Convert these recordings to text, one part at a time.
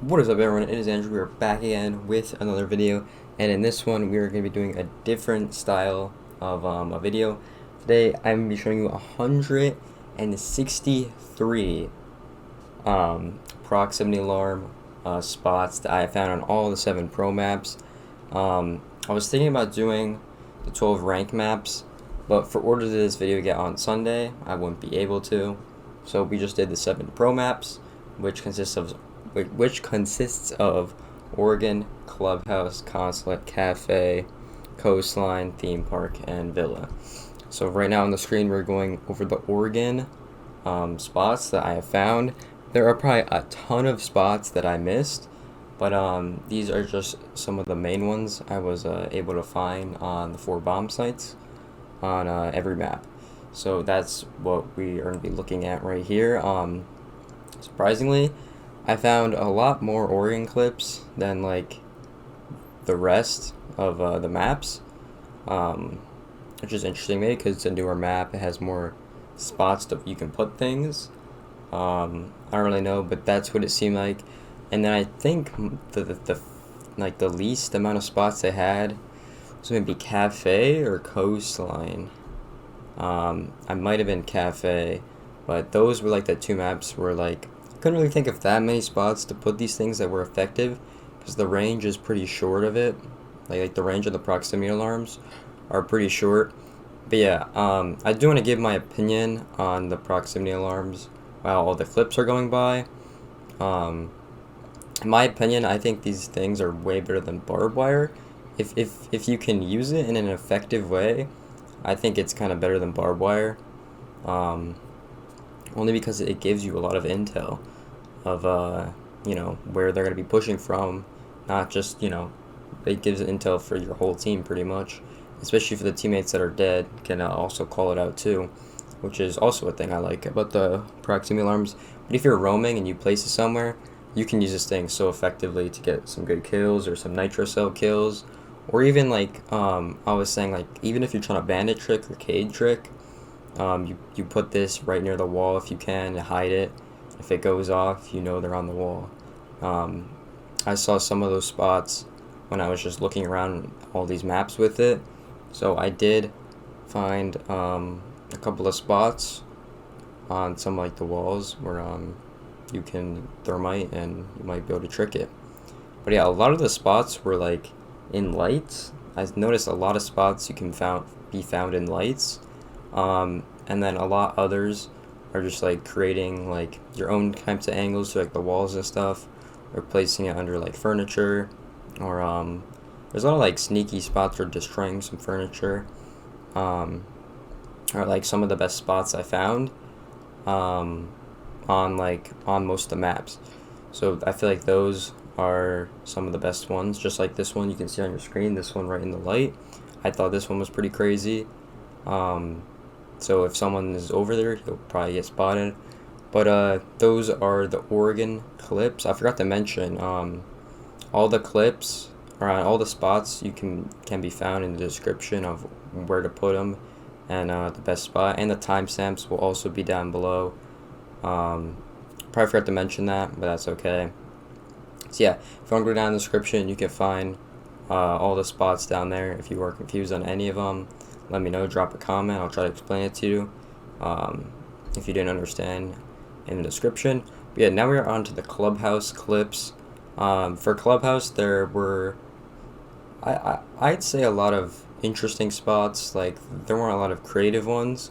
What is up, everyone? It is Andrew. We are back again with another video, and in this one we are going to be doing a different style of a video. Today I'm going to be showing you 163 proximity alarm spots that I found on all the 7 pro maps. I was thinking about doing the 12 rank maps, but for orders of this video to get on Sunday, I wouldn't be able to. So we just did the 7 pro maps, which consists of Oregon, Clubhouse, Consulate, Kafe, Coastline, Theme Park, and Villa. So right now on the screen we're going over the Oregon spots that I have found. There are probably a ton of spots that I missed, but these are just some of the main ones I was able to find on the 4 bomb sites on every map. So that's what we are going to be looking at right here. Surprisingly, I found a lot more Oregon clips than like the rest of the maps, which is interesting to me because it's a newer map. It has more spots that you can put things. I don't really know, but that's what it seemed like. And then I think the least amount of spots they had was maybe Kafe or Coastline. I might have been Kafe, but those were like the 2 maps where like couldn't really think of that many spots to put these things that were effective because the range is pretty short of it. Like the range of the proximity alarms are pretty short. But yeah, I do want to give my opinion on the proximity alarms while all the clips are going by. In my opinion, I think these things are way better than barbed wire. If you can use it in an effective way, I think it's kind of better than barbed wire. Only because it gives you a lot of intel of where they're going to be pushing from, not just it gives intel for your whole team pretty much, especially for the teammates that are dead can also call it out too, which is also a thing I like about the proximity alarms. But if you're roaming and you place it somewhere, you can use this thing so effectively to get some good kills or some nitro cell kills, or even like I was saying, like even if you're trying to bandit trick or cage trick, you put this right near the wall if you can to hide it. If it goes off, they're on the wall. I saw some of those spots when I was just looking around all these maps with it. So I did find a couple of spots on some like the walls where you can thermite and you might be able to trick it. But yeah, a lot of the spots were like in lights. I noticed a lot of spots you can be found in lights. And then a lot others are just like creating like your own types of angles to like the walls and stuff, or placing it under like furniture, or there's a lot of like sneaky spots for destroying some furniture, are like some of the best spots I found on most of the maps. So I feel like those are some of the best ones, just like this one you can see on your screen, this one right in the light. I thought this one was pretty crazy. So if someone is over there, he'll probably get spotted. But those are the Oregon clips. I forgot to mention, all the clips or on all the spots you can be found in the description of where to put them, and the best spot, and the timestamps will also be down below. Probably forgot to mention that, but that's okay. So yeah, if you want to go down in the description, you can find all the spots down there. If you are confused on any of them, let me know, drop a comment, I'll try to explain it to you if you didn't understand in the description. But yeah, now we're on to the Clubhouse clips. For Clubhouse, there were I'd say a lot of interesting spots. Like there weren't a lot of creative ones,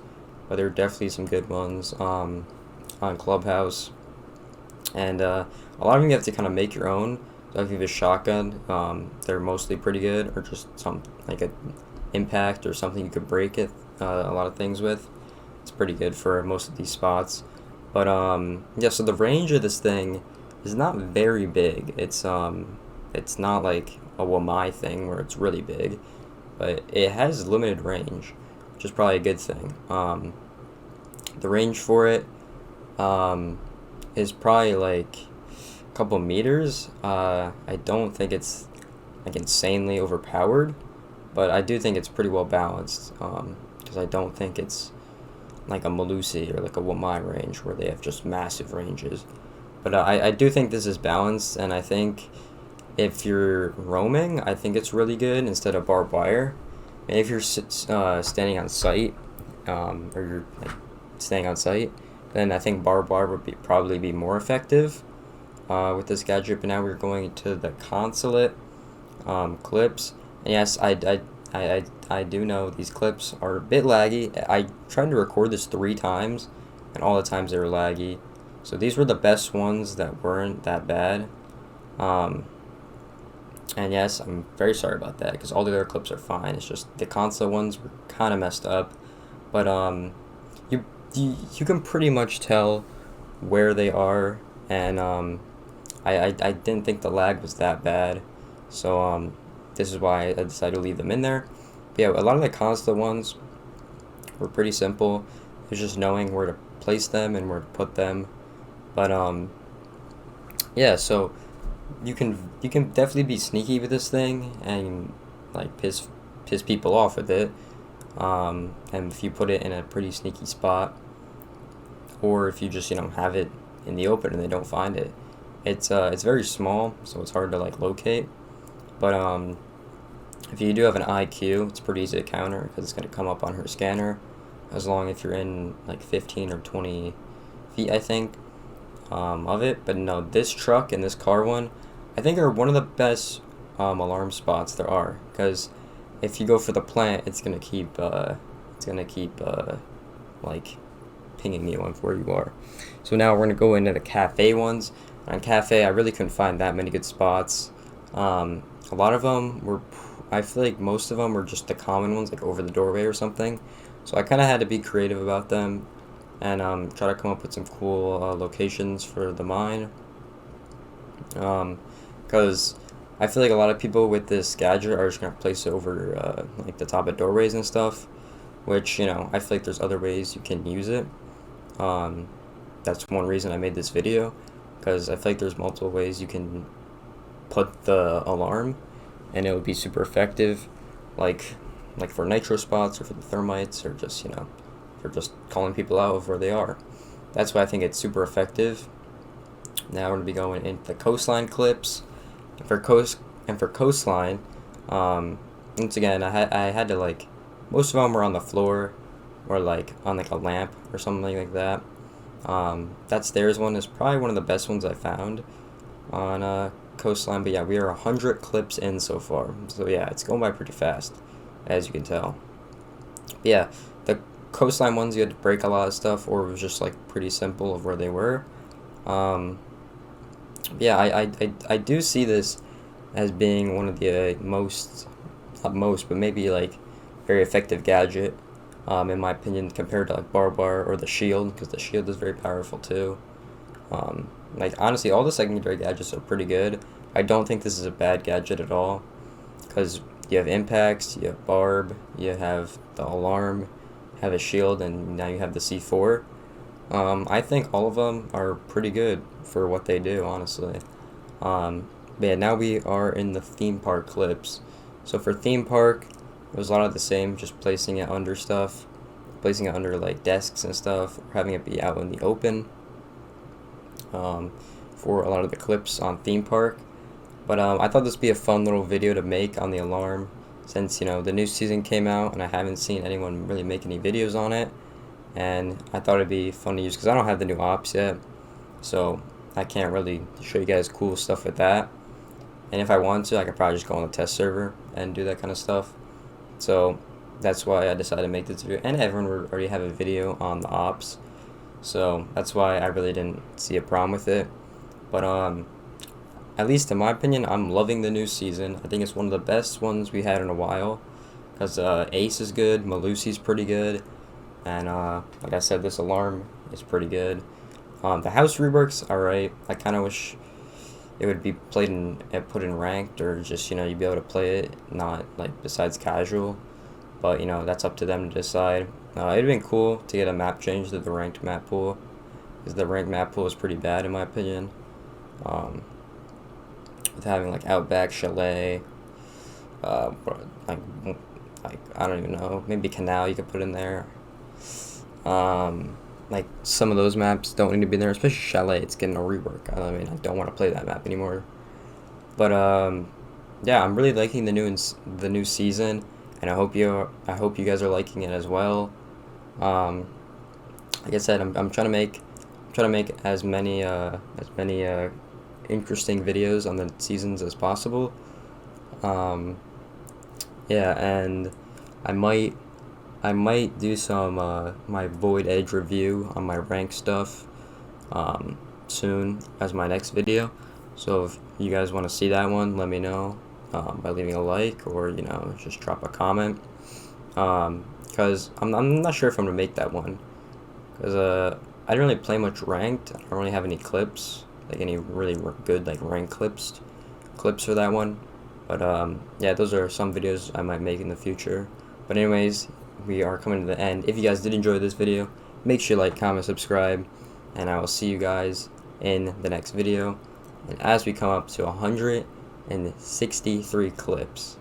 but there were definitely some good ones on Clubhouse. And a lot of them you have to kind of make your own. So if you have a shotgun, they're mostly pretty good, or just some like a impact or something you could break it a lot of things with. It's pretty good for most of these spots. But yeah, so the range of this thing is not very big. It's not like a Wamai thing where it's really big, but it has limited range, which is probably a good thing. The range for it is probably like a couple meters. I don't think it's like insanely overpowered, but I do think it's pretty well balanced, because I don't think it's like a Malusi or like a Wamai range where they have just massive ranges. But I do think this is balanced, and I think if you're roaming, I think it's really good instead of barbed wire. And if you're standing on site, or you're like staying on site, then I think barbed wire would probably be more effective with this gadget. But now we're going to the Consulate clips. And yes, I do know these clips are a bit laggy. I tried to record this 3 times, and all the times they were laggy. So these were the best ones that weren't that bad. And yes, I'm very sorry about that because all the other clips are fine. It's just the console ones were kind of messed up. But you can pretty much tell where they are, and I didn't think the lag was that bad. So this is why I decided to leave them in there. But yeah, a lot of the console ones were pretty simple. It's just knowing where to place them and where to put them. But yeah, so you can definitely be sneaky with this thing and like piss people off with it. And if you put it in a pretty sneaky spot, or if you just have it in the open and they don't find it, it's very small, so it's hard to like locate. But if you do have an IQ, it's pretty easy to counter because it's gonna come up on her scanner, as long as you're in like 15 or 20 feet, I think, of it. But no, this truck and this car one, I think are one of the best alarm spots there are, because if you go for the plant, it's gonna keep like pinging you on where you are. So now we're gonna go into the Kafe ones. On Kafe, I really couldn't find that many good spots. A lot of them were, I feel like most of them were just the common ones, like over the doorway or something. So I kind of had to be creative about them and try to come up with some cool locations for the mine. Because I feel like a lot of people with this gadget are just gonna place it over like the top of doorways and stuff, which I feel like there's other ways you can use it. That's one reason I made this video, because I feel like there's multiple ways you can put the alarm and it would be super effective, like for nitro spots or for the thermites, or just for just calling people out of where they are. That's why I think it's super effective. Now we're gonna be going into the Coastline clips. For Coastline, once again, I had to like, most of them were on the floor or like on like a lamp or something like that. That stairs one is probably one of the best ones I found on Coastline. But yeah, we are 100 clips in so far. So yeah, it's going by pretty fast, as you can tell. But yeah, the Coastline ones, you had to break a lot of stuff, or it was just like pretty simple of where they were. Yeah, I do see this as being one of the not most, but maybe like very effective gadget, in my opinion, compared to like barbed wire or the shield, because the shield is very powerful too. Like honestly, all the secondary gadgets are pretty good. I don't think this is a bad gadget at all, because you have impacts, you have barb, you have the alarm, you have a shield, and now you have the C4. I think all of them are pretty good for what they do, honestly. But yeah, now we are in the theme park clips. So for theme park, it was a lot of the same, just placing it under stuff, placing it under like desks and stuff, or having it be out in the open. For a lot of the clips on theme park. But I thought this would be a fun little video to make on the alarm, since the new season came out and I haven't seen anyone really make any videos on it. And I thought it'd be fun to use because I don't have the new ops yet, so I can't really show you guys cool stuff with that. And if I want to, I could probably just go on the test server and do that kind of stuff. So that's why I decided to make this video, and everyone would already have a video on the ops, so that's why I really didn't see a problem with it. But at least in my opinion, I'm loving the new season. I think it's one of the best ones we had in a while, because Ace is good, Malusi's pretty good. And like I said, this alarm is pretty good. The house rework's alright. I kind of wish it would be put in ranked, or just you'd be able to play it, not like besides casual. But that's up to them to decide. It'd been cool to get a map change to the ranked map pool, because the ranked map pool is pretty bad in my opinion. With having like Outback, Chalet, like I don't even know, maybe Canal you could put in there. like some of those maps don't need to be there, especially Chalet. It's getting a rework. I mean, I don't want to play that map anymore. But yeah, I'm really liking the new season, and I hope you guys are liking it as well. Um, like I said, I'm trying to make as many interesting videos on the seasons as possible. Um, yeah, and I might I might do some my Void Edge review on my rank stuff soon as my next video. So if you guys want to see that one, let me know by leaving a like, or just drop a comment. Because I'm not sure if I'm gonna make that one, because I didn't really play much ranked. I don't really have any clips, like any really good like rank clips for that one. But yeah, those are some videos I might make in the future. But anyways, we are coming to the end. If you guys did enjoy this video, make sure you like, comment, subscribe, and I will see you guys in the next video. And as we come up to 163 clips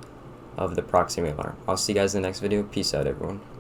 of the proxy mailer, I'll see you guys in the next video. Peace out, everyone.